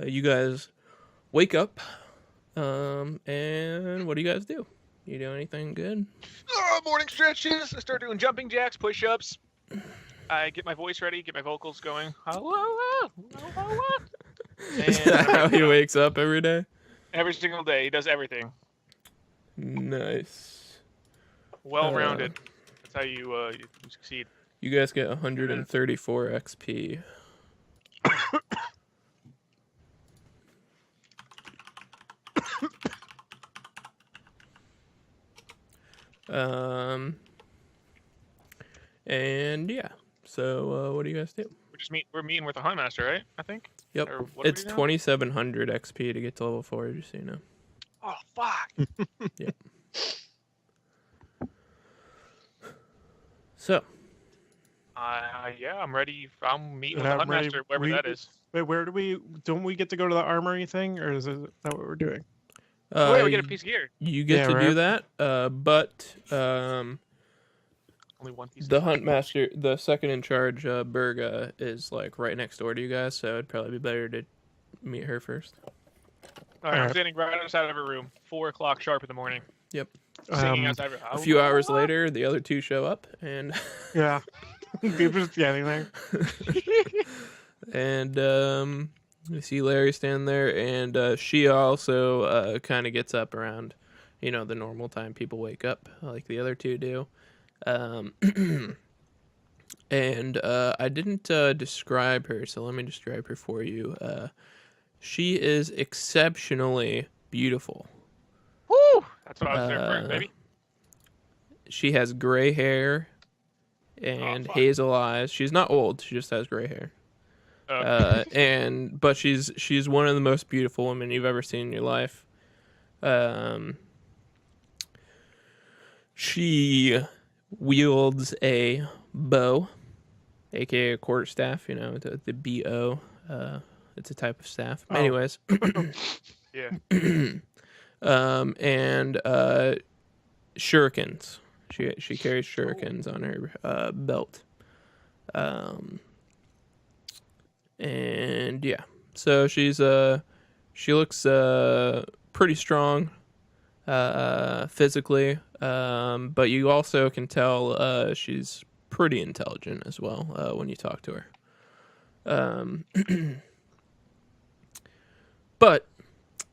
you guys wake up, and what do you guys do? You do anything good? Morning stretches. I start doing jumping jacks, push-ups. I get my voice ready, get my vocals going. Is that how he wakes up every day? Every single day, he does everything. Nice. Well-rounded. That's how you succeed. You guys get 134 XP. And yeah. So what do you guys do? We're meeting with the Huntmaster, right? I think. Yep. It's 2,700 XP to get to level 4, just so you know. Oh fuck. Yep. So. Yeah, I'm ready. I'm meeting with the Huntmaster, wherever that is. Wait, don't we get to go to the armory thing, or is that what we're doing? Wait, we get a piece of gear. You get to do that, but only one piece. The Huntmaster, the second in charge, Berga, is like right next door to you guys, so it'd probably be better to meet her first. All right, I'm standing right outside of her room, 4 o'clock sharp in the morning. Yep. Singing outside her. A few hours later, the other two show up, and yeah, people standing there. And you see Larry standing there, and she also kind of gets up around, the normal time people wake up, like the other two do. And I didn't describe her, so let me describe her for you. She is exceptionally beautiful. Woo! That's what I was there for, baby. She has gray hair and hazel eyes. She's not old; she just has gray hair. But she's one of the most beautiful women you've ever seen in your life. She wields a bow, aka a quarterstaff. The BO. It's a type of staff. Oh. Anyways. Yeah. And shurikens. She carries shurikens on her belt. And yeah, so she looks pretty strong physically, but you also can tell she's pretty intelligent as well when you talk to her. But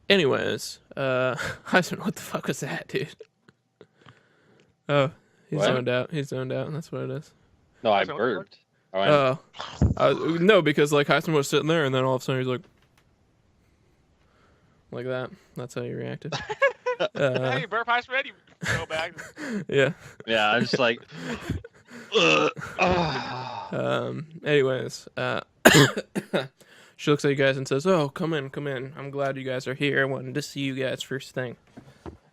anyways, Heisman, what the fuck was that, dude? Oh, he's zoned out. He's zoned out, and that's what it is. No, I burped. No, because like Heisman was sitting there, and then all of a sudden he's like that. That's how you reacted. Hey, burp, Heisman, you go back. Yeah. Yeah, I'm just like. Anyways, she looks at you guys and says, "Oh, come in. I'm glad you guys are here. I wanted to see you guys first thing."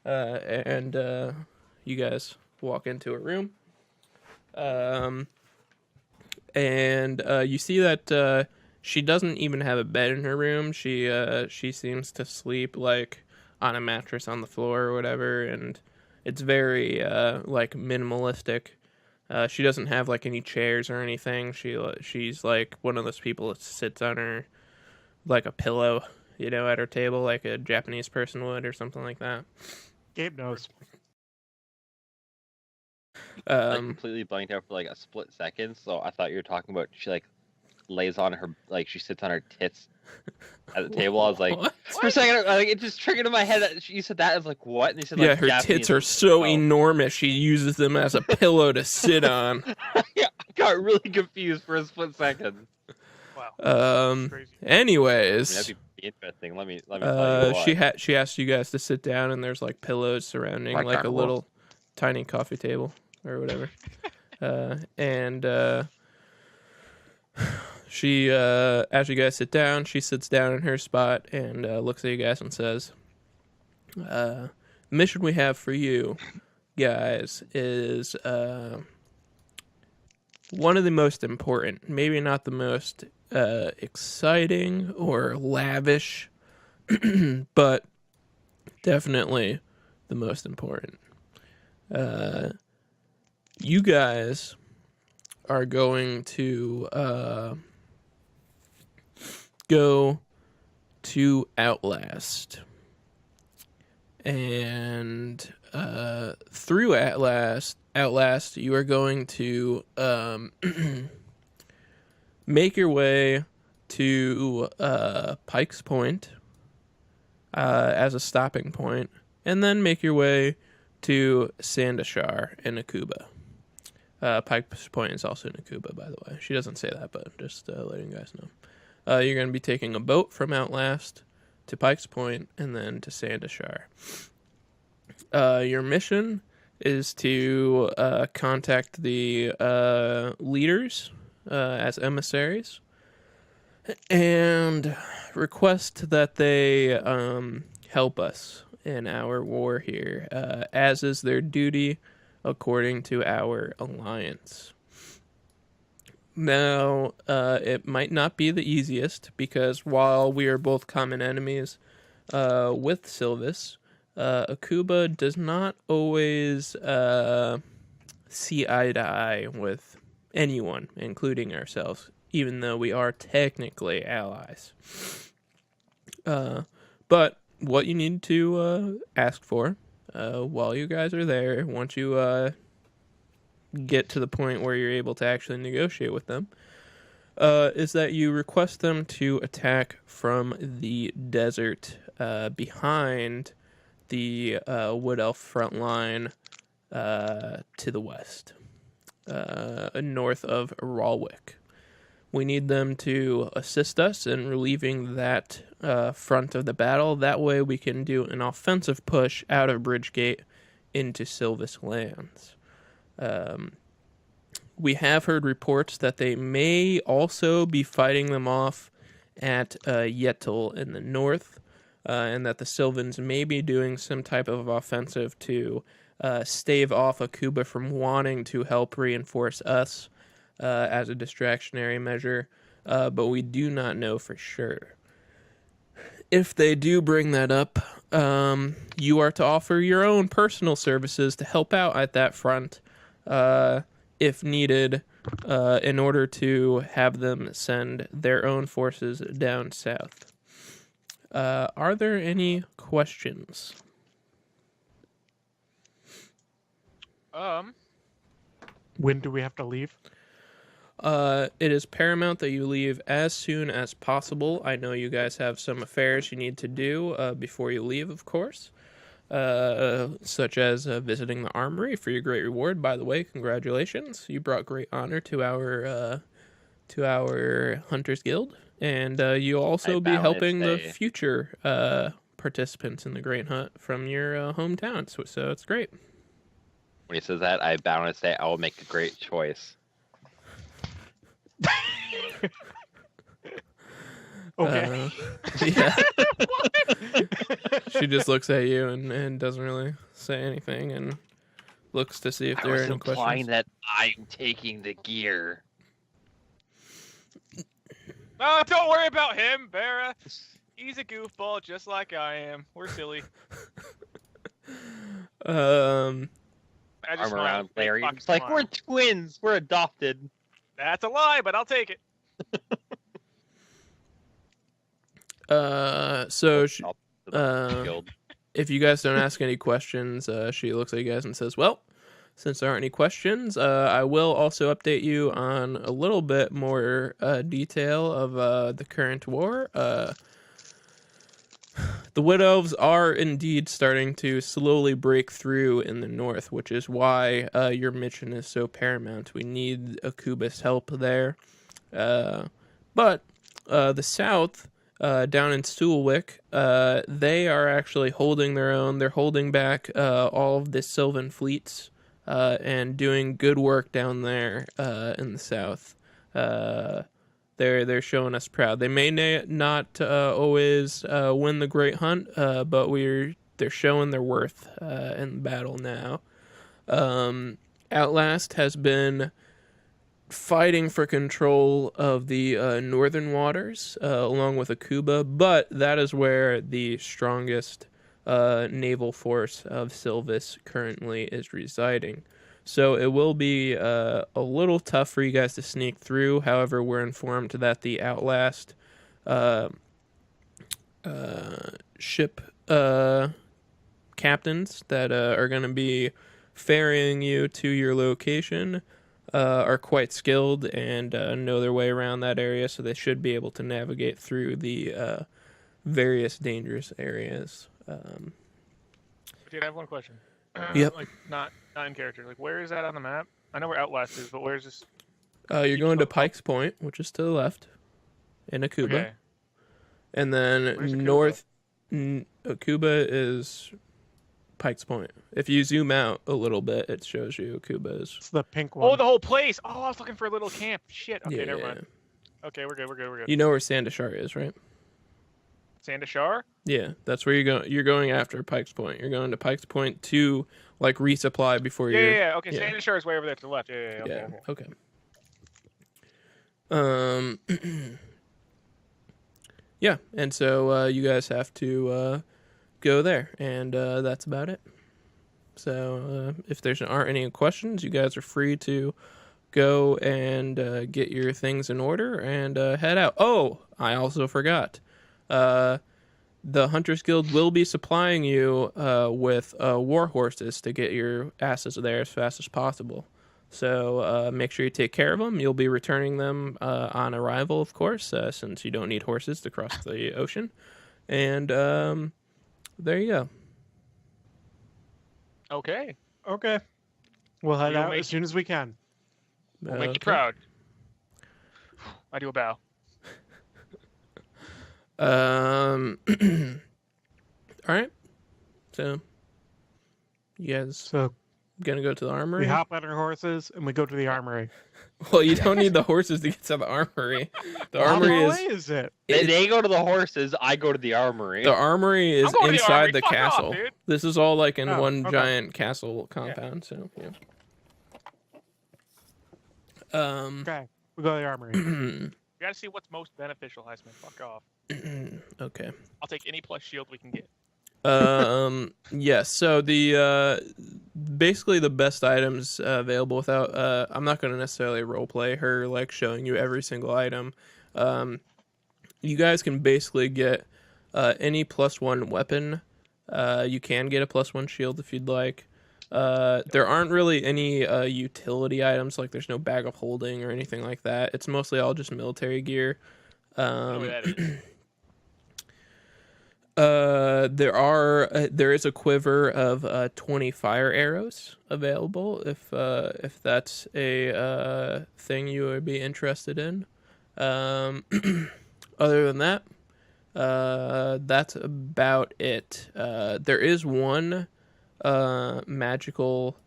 And you guys walk into a room. And you see that she doesn't even have a bed in her room. She seems to sleep like on a mattress on the floor or whatever, and it's very like minimalistic. She doesn't have like any chairs or anything. She's like one of those people that sits on her like a pillow, at her table like a Japanese person would or something like that. Gabe knows. I completely blanked out for like a split second, so I thought you were talking about she like lays on her, like she sits on her tits at the table. I was like, what? For a second, like it just triggered in my head that you said that. I was like, what? And you said, like, yeah, her Japanese. tits are so enormous. She uses them as a pillow to sit on. Yeah, I got really confused for a split second. Wow. Anyways, that'd be interesting. Let me tell you what. She asked you guys to sit down, and there's like pillows surrounding like a little tiny coffee table or whatever. And she as you guys sit down, she sits down in her spot and looks at you guys and says, the mission we have for you guys is one of the most important, maybe not the most exciting or lavish, but definitely the most important. You guys are going to go to Outlast. And through Outlast, you are going to make your way to Pike's Point as a stopping point, and then make your way to Sandashar in Akuba. Pike's Point is also in Akuba, by the way. She doesn't say that, but just letting you guys know. You're going to be taking a boat from Outlast to Pike's Point and then to Sandashar. Your mission is to contact the leaders as emissaries and request that they help us in our war here, as is their duty according to our alliance. Now, it might not be the easiest, because while we are both common enemies with Sylvis, Akuba does not always see eye to eye with anyone, including ourselves, even though we are technically allies. But what you need to ask for while you guys are there, once you get to the point where you're able to actually negotiate with them, is that you request them to attack from the desert behind the Wood Elf front line to the west, north of Ralwick. We need them to assist us in relieving that front of the battle. That way we can do an offensive push out of Bridgegate into Sylvis lands. We have heard reports that they may also be fighting them off at Yetl in the north, and that the Sylvans may be doing some type of offensive to stave off Akuba from wanting to help reinforce us as a distractionary measure, but we do not know for sure. If they do bring that up, you are to offer your own personal services to help out at that front, if needed, in order to have them send their own forces down south. Are there any questions? When do we have to leave? It is paramount that you leave as soon as possible. I know you guys have some affairs you need to do before you leave, of course, such as visiting the armory for your great reward. By the way, congratulations! You brought great honor to our Hunters Guild, and you'll also be helping the future participants in the Great Hunt from your hometown. So it's great. When he says that, I bound to say I will make a great choice. Okay. Yeah. She just looks at you and doesn't really say anything and looks to see if there are any questions. I was implying that I'm taking the gear. Oh, don't worry about him, Vera. He's a goofball just like I am. We're silly. I just Arm around Larry. It's like, we're twins. We're adopted. That's a lie, but I'll take it. If you guys don't ask any questions, she looks at you guys and says, well, since there aren't any questions, I will also update you on a little bit more detail of the current war. The Wood Elves are indeed starting to slowly break through in the north, which is why your mission is so paramount. We need Akuba's help there. But the south, down in Sulwick, they are actually holding their own. They're holding back all of the Sylvan fleets and doing good work down there in the south. They're showing us proud. They may not always win the Great Hunt, but they're showing their worth in the battle now. Outlast has been fighting for control of the northern waters, along with Akuba, but that is where the strongest naval force of Sylvis currently is residing. So it will be a little tough for you guys to sneak through. However, we're informed that the Outlast ship captains that are going to be ferrying you to your location are quite skilled and know their way around that area, so they should be able to navigate through the various dangerous areas. Dude, I have one question. Yep. Like, not in character. Like, where is that on the map? I know where Outlast is, but where's this? You're going to Pike's Point, which is to the left, in Akuba. Okay. And then Where's Akuba? north, Akuba is Pike's Point. If you zoom out a little bit, it shows you Akuba is. It's the pink one. Oh, the whole place. Oh, I was looking for a little camp. Shit. Okay, Yeah. never mind. Okay, we're good. We're good. We're good. You know where Sandashar is, right? Sandashar? Yeah, that's where you're going after Pike's Point. You're going to Pike's Point to like resupply before Yeah, you're. yeah, yeah. Okay, yeah. Sandashar is way over there to the left. Yeah, yeah, yeah. Okay, Okay. Yeah, and so you guys have to go there, and that's about it. So if there aren't any questions, you guys are free to go and get your things in order and head out. Oh, I also forgot. The Hunters Guild will be supplying you with war horses to get your asses there as fast as possible. So make sure you take care of them. You'll be returning them on arrival, of course, since you don't need horses to cross the ocean. And there you go. Okay. Okay. We'll head We'll out make- as soon as we can. We'll make you Okay. proud. I do a bow. All right. So you guys So gonna go to the armory? we hop on our horses and we go to the armory. Well, you don't need the horses to get to the armory. The How armory far is away is it? They go to the horses. I go to the armory. the armory is I'm going to the inside armory. the Fuck off, castle. dude. This is all like in Oh, one okay. giant castle compound. So yeah. Okay. We go to the armory. You gotta see what's most beneficial, HighSpeedMan. Fuck off. Okay. I'll take any plus shield we can get. Yes. So the basically the best items available without I'm not going to necessarily roleplay her like showing you every single item. You guys can basically get any +1 weapon. You can get a +1 shield if you'd like. There aren't really any utility items, like there's no bag of holding or anything like that. It's mostly all just military gear. I know where that is. There is a quiver of 20 fire arrows available if that's a thing you would be interested in. Other than that, that's about it. There is one magical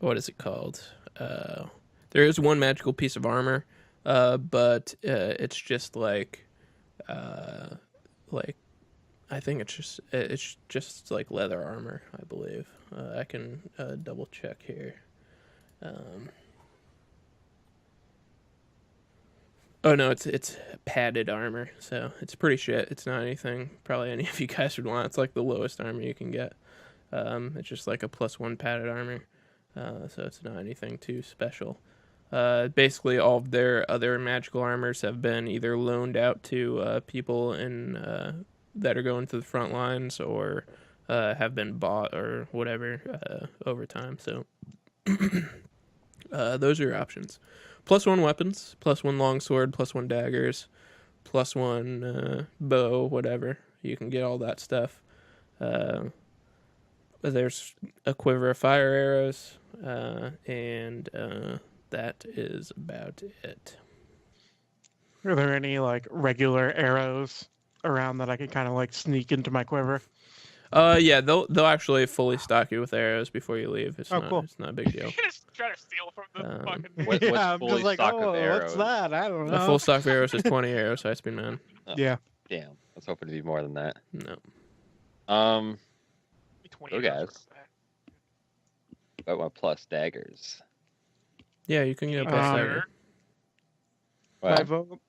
what is it called? There is one magical piece of armor, but it's just like I think it's just like leather armor, I believe. I can double check here. Oh no, it's padded armor, so it's pretty shit. It's not anything probably any of you guys would want. It's like the lowest armor you can get. It's just like a +1 padded armor, so it's not anything too special. Basically, all of their other magical armors have been either loaned out to people in that are going to the front lines, or have been bought or whatever over time. So those are your options. +1 weapons, +1 longsword, +1 daggers, +1 bow, whatever. You can get all that stuff. There's a quiver of fire arrows, and that is about it. Are there any like regular arrows around that I can kind of like sneak into my quiver? Yeah, they'll actually fully stock you with arrows before you leave. It's cool. It's not a big deal. You just try to steal from the fucking. What's Yeah, I'm fully just like, stocked with oh, what's arrows? that? I don't know. A full stock of arrows is 20 arrows, HighSpeedMan. Yeah. Damn, I was hoping to be more than that. No. 20 Okay, arrows guys. for that. About my plus daggers. Yeah, you can get a plus Um, dagger. My Well, vote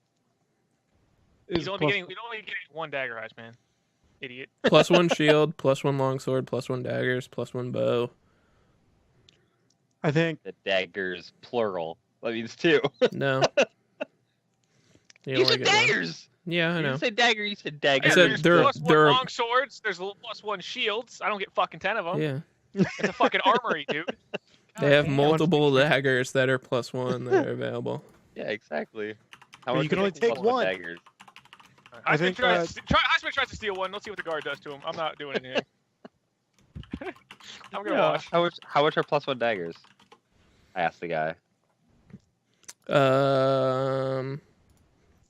You is don't plus- be getting one dagger, HighSpeedMan. Idiot. +1 shield, +1 longsword, +1 daggers, +1 bow. I think the daggers plural. That means 2. No. You said get one. daggers. Yeah, I You know. didn't say dagger. You said dagger. I said there's they're- plus they're- 1 long swords. There's plus 1 shields. I don't get fucking 10 of them. Yeah. It's a fucking armory, dude. They have damn. multiple daggers that are +1 that are available. Yeah, exactly. But you can only take plus one. daggers? I think, Heisman tries to steal one. Let's see what the guard does to him. I'm not doing anything. I'm gonna watch. How much are +1 daggers? I asked the guy.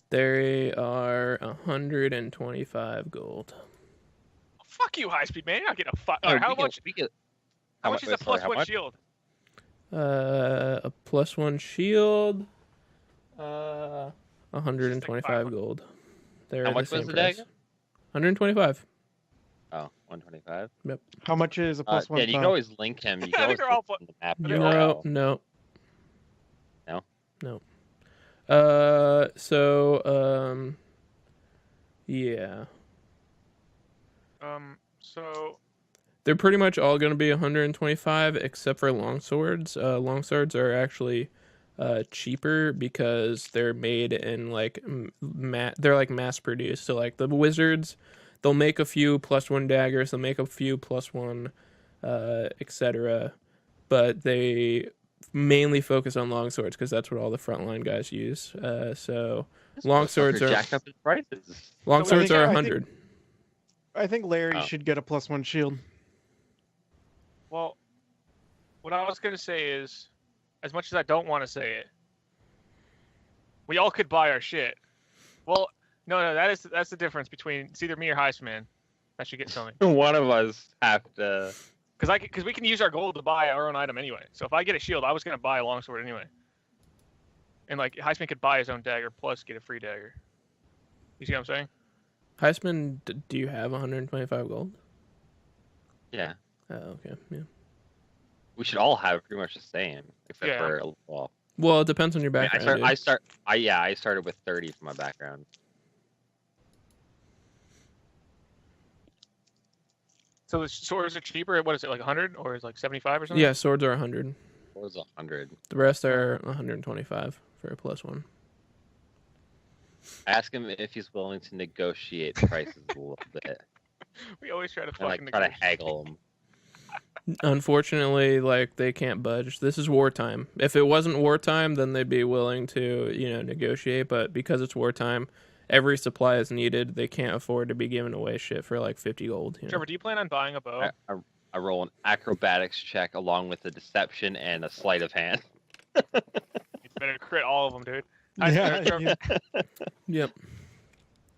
They are 125 gold. Fuck you, HighSpeedMan. You're not getting a fuck. Oh, How we much? get- How much is a plus 1 shield? A +1 shield. 125 gold. They're How the much same was the price. dagger? 125. Oh, 125. How much is a plus one? Yeah, you can always link him. You I can always think they're all link him on the map. They're No, all- no. No? No. Yeah. So They're pretty much all going to be 125 except for longswords. Longswords are actually cheaper because they're made in like they're like mass produced. So like the wizards, they'll make a few +1 daggers, they'll make a few +1 etc. But they mainly focus on longswords because that's what all the frontline guys use. So longswords are jacked up his prices. longswords I are think- 100. I think Larry Oh. should get a +1 shield. well, what I was gonna say is, as much as I don't want to say it, we all could buy our shit. Well, no, that's the difference between it's either me or HighSpeedMan. That should get something. One of us have to. Because we can use our gold to buy our own item anyway. So if I get a shield, I was gonna buy a longsword anyway. And like HighSpeedMan could buy his own dagger plus get a free dagger. You see what I'm saying? Heisman, do you have 125 gold? Yeah. Oh, okay. Yeah. We should all have pretty much the same, except Yeah. for well. Well, it depends on your I, mean, background. I started with 30 for my background. So the swords are cheaper. What is it, like 100 or is it like 75 or dude. something? Yeah, swords are 100. What was 100? The rest are 125 for a +1. Ask him if he's willing to negotiate prices a little bit. We always try to And, fucking like try to negotiate. haggle him. Unfortunately, like they can't budge. This is wartime. If it wasn't wartime, then they'd be willing to, negotiate. But because it's wartime, every supply is needed. They can't afford to be giving away shit for like 50 gold. Trevor, do you plan on buying a bow? I roll an acrobatics check along with a deception and a sleight of hand. You better crit all of them, dude. Yeah, Trevor, Yep.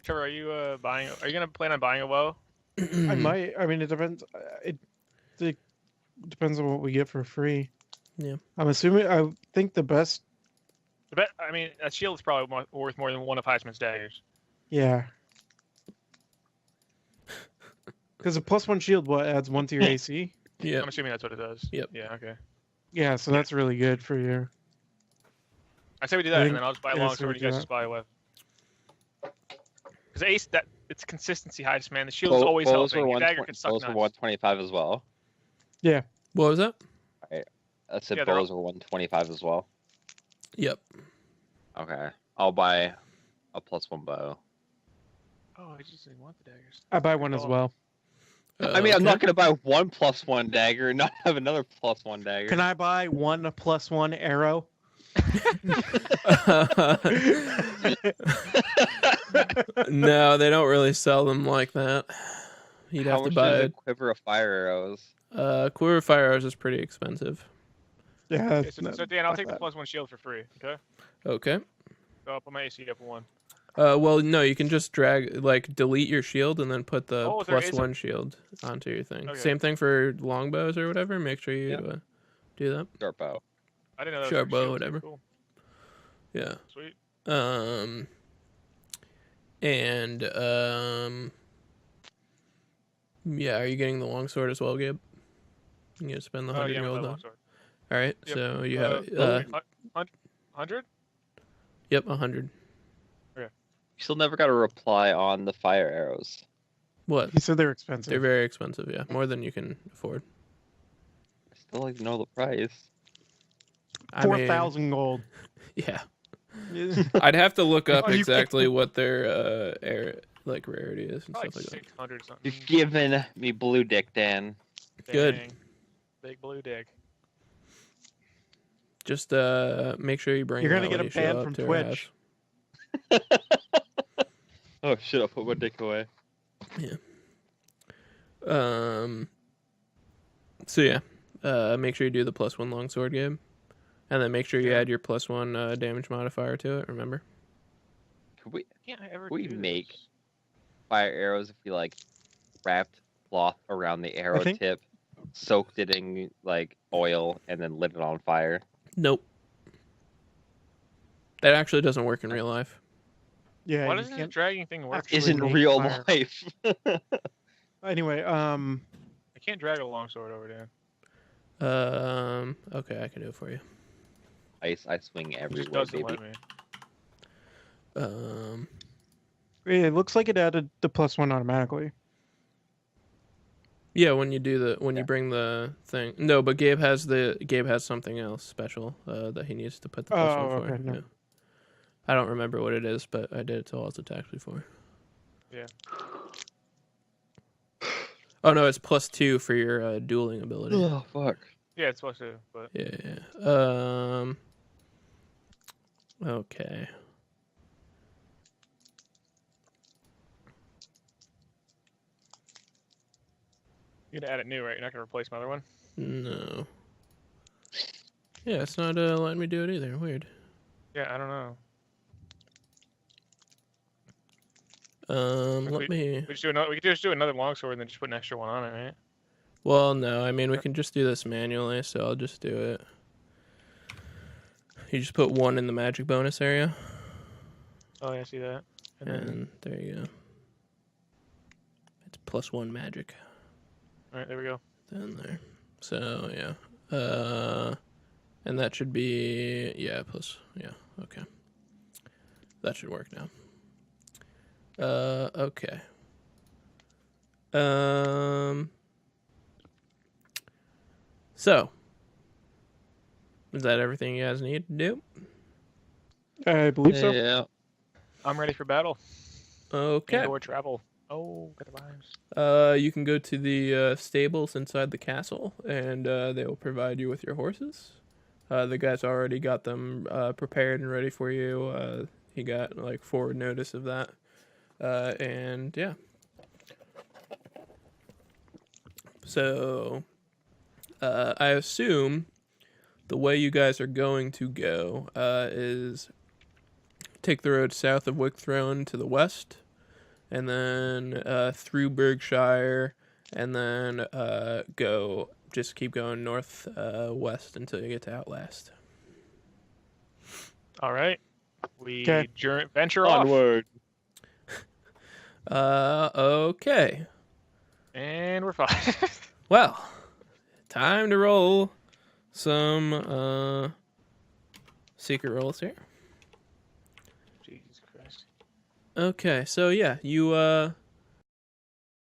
Trevor, are you buying? Are you gonna plan on buying a bow? I might. I mean, it depends. It depends on what we get for free. Yeah. I'm assuming. I think the best. I mean, a shield is probably worth more than one of HighSpeedMan's daggers. Yeah. Because a +1 shield, adds 1 to your AC? Yeah. I'm assuming that's what it does. Yep. Yeah. Okay. Yeah, so that's really good for you. I say we do I that, think- and then I'll just buy a yeah, so longsword. we You guys do just buy a weapon. Because ace, it's consistency, HighSpeedMan. The shield is always Bows helping. were Your dagger can suck bows were nuts. 125 as well. What was that? I said Yeah, they're bows were 125 as well. Yep. Okay. I'll buy a +1 bow. Oh, I just didn't want the daggers. I buy one as well. I mean, I'm not going to buy one +1 dagger and not have another +1 dagger. Can I buy one +1 arrow? No, they don't really sell them like that. You'd How have to much buy is a it. quiver of fire arrows? Quiver fire arrows is pretty expensive. Yeah. Okay, so Dan, I'll take the +1 shield for free. Okay. Okay. So I'll put my AC up 1. Well, no, you can just delete your shield and then put the Oh, there is a- +1 shield onto your thing. Okay. Same thing for longbows or whatever. Make sure you Yeah. do that. Short bow. I didn't know that. Sure, was bow, shields. whatever. Cool. Yeah. Sweet. Yeah, are you getting the longsword as well, Gib? You gonna spend the 100 Yeah, gold my on? longsword. All right, Yep. so you have 100? yep, 100. You still never got a reply on the fire arrows. What? He said they're expensive. They're very expensive. Yeah, more than you can afford. I still like to know the price. I mean, 4,000 gold. Yeah. I'd have to look up Oh, you exactly what their like rarity is and Probably stuff like that. 600 something. You've given me blue dick, Dan. Good. Dang. Big blue dick. Just make sure you bring. You're gonna that get when a you show ban up from to our Twitch. house. Oh shit! I'll put my dick away. So yeah, make sure you do the +1 longsword game, and then make sure you Yeah. add your +1 damage modifier to it. Remember? Can't I ever We do make- this? Fire arrows if we like wrapped cloth around the arrow think- tip, soaked it in like oil, and then lit it on fire. Nope. That actually doesn't work in real life. Yeah. Why you doesn't the can't dragging thing work? actually Isn't make real fire. life. Anyway, I can't drag a longsword over there. Okay, I can do it for you. I swing It everywhere, just doesn't baby. let me. it looks like it added the +1 automatically. Yeah, when you do you bring the thing. No, but Gabe has something else special that he needs to put the +1 Oh, for. okay, no. Yeah. I don't remember what it is, but I did it to all its attacks before. Yeah. Oh no, it's +2 for your dueling ability. Oh fuck! Yeah, it's supposed to, but Yeah. Okay. you're gonna add it new, right? You're not gonna replace my other one. No. Yeah, it's not letting me do it either. Weird. Yeah, I don't know. Let me. We could just do another longsword and then just put an extra one on it, right? Well, no. I mean, we can just do this manually, so I'll just do it. You just put 1 in the magic bonus area, Oh, yeah, I see that. And then, and there you go. It's +1 magic. all right, there we go. Down there. So yeah. And that should be okay. That should work now. Okay. So is that everything you guys need to do? I believe so. Yeah. I'm ready for battle. Okay. Or travel. Oh, got the rhymes. You can go to the stables inside the castle, and they will provide you with your horses. The guy's already got them prepared and ready for you. He got like forward notice of that, and yeah. So, I assume the way you guys are going to go is take the road south of Wickthrone to the west, and then through Berkshire, and then just keep going north west until you get to Outlast. All right. We Okay. venture off. Onward. Okay. And we're fine. Well, time to roll some secret rolls here. Jesus Christ. Okay, so yeah, you